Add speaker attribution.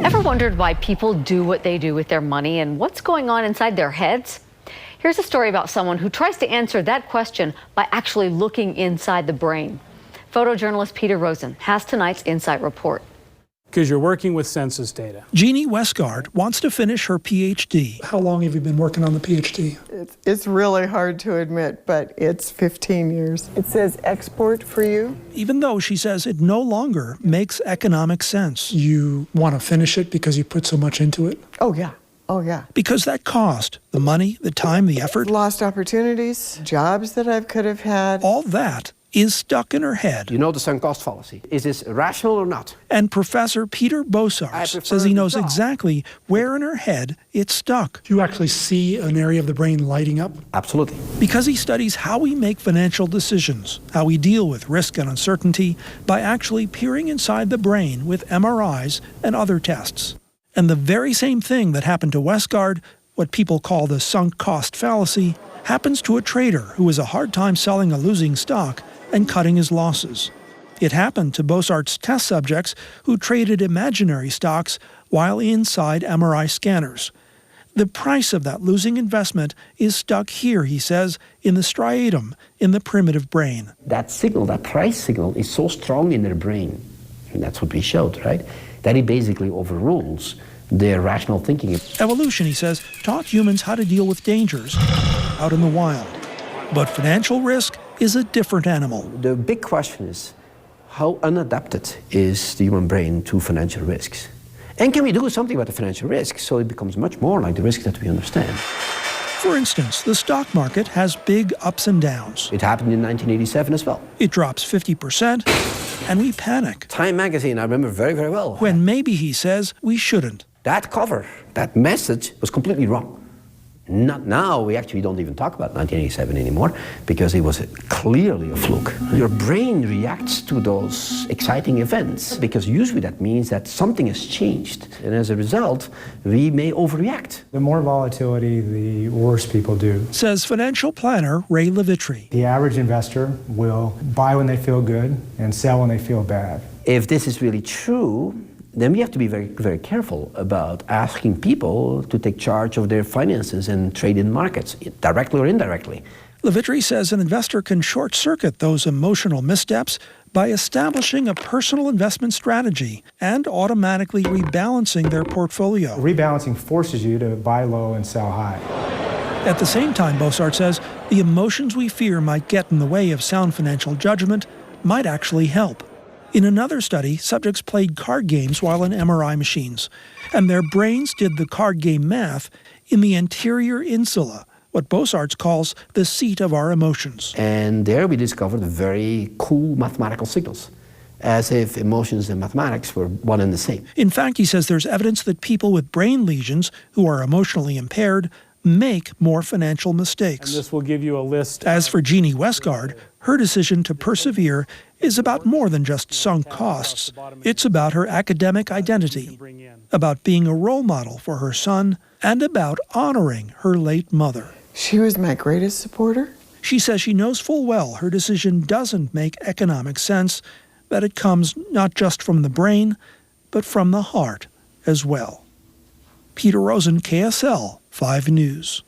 Speaker 1: Ever wondered why people do what they do with their money and what's going on inside their heads? Here's a story about someone who tries to answer that question by actually looking inside the brain. Photojournalist Peter Rosen has tonight's Insight Report.
Speaker 2: Because you're working with census data.
Speaker 3: Jeannie Westgard wants to finish her PhD.
Speaker 4: How long have you been working on the PhD?
Speaker 5: It's really hard to admit, but it's 15 years. It says export for you.
Speaker 3: Even though she says it no longer makes economic sense.
Speaker 4: You want to finish it because you put so much into it?
Speaker 5: Oh, yeah. Oh, yeah.
Speaker 3: Because that cost, the money, the time, the effort.
Speaker 5: Lost opportunities, jobs that I could have had.
Speaker 3: All that is stuck in her head.
Speaker 6: You know the sunk cost fallacy. Is this rational or not?
Speaker 3: And Professor Peter Bosarts says he knows exactly where in her head it's stuck.
Speaker 4: Do you actually see an area of the brain lighting up?
Speaker 6: Absolutely.
Speaker 3: Because he studies how we make financial decisions, how we deal with risk and uncertainty by actually peering inside the brain with MRIs and other tests. And the very same thing that happened to Westgard, what people call the sunk cost fallacy, happens to a trader who has a hard time selling a losing stock and cutting his losses. It happened to Bosarts' test subjects who traded imaginary stocks while inside MRI scanners. The price of that losing investment is stuck here, he says, in the striatum, in the primitive brain.
Speaker 6: That signal, that price signal, is so strong in their brain, and that's what we showed, right, that it basically overrules their rational thinking.
Speaker 3: Evolution, he says, taught humans how to deal with dangers out in the wild. But financial risk is a different animal.
Speaker 6: The big question is, how unadapted is the human brain to financial risks? And can we do something about the financial risk so it becomes much more like the risk that we understand?
Speaker 3: For instance, the stock market has big ups and downs.
Speaker 6: It happened in 1987 as well.
Speaker 3: It drops 50%, and we panic.
Speaker 6: Time magazine, I remember very, very well.
Speaker 3: When maybe, he says, we shouldn't.
Speaker 6: That cover, that message was completely wrong. Not now, we actually don't even talk about 1987 anymore because it was clearly a fluke. Your brain reacts to those exciting events because usually that means that something has changed. And as a result, we may overreact.
Speaker 7: The more volatility, the worse people do.
Speaker 3: Says financial planner Ray Levitri.
Speaker 7: The average investor will buy when they feel good and sell when they feel bad.
Speaker 6: If this is really true, then we have to be very, very careful about asking people to take charge of their finances and trade in markets, directly or indirectly.
Speaker 3: Levitri says an investor can short-circuit those emotional missteps by establishing a personal investment strategy and automatically rebalancing their portfolio.
Speaker 7: Rebalancing forces you to buy low and sell high.
Speaker 3: At the same time, Bosarts says, the emotions we fear might get in the way of sound financial judgment might actually help. In another study, subjects played card games while in MRI machines, and their brains did the card game math in the anterior insula, what Bosarts calls the seat of our emotions.
Speaker 6: And there we discovered very cool mathematical signals, as if emotions and mathematics were one and the same.
Speaker 3: In fact, he says there's evidence that people with brain lesions who are emotionally impaired make more financial mistakes.
Speaker 2: And this will give you a list.
Speaker 3: As for Jeannie Westgard, her decision to persevere is about more than just sunk costs. It's about her academic identity, about being a role model for her son, and about honoring her late mother.
Speaker 5: She was my greatest supporter.
Speaker 3: She says she knows full well her decision doesn't make economic sense, that it comes not just from the brain, but from the heart as well. Peter Rosen, KSL 5 News.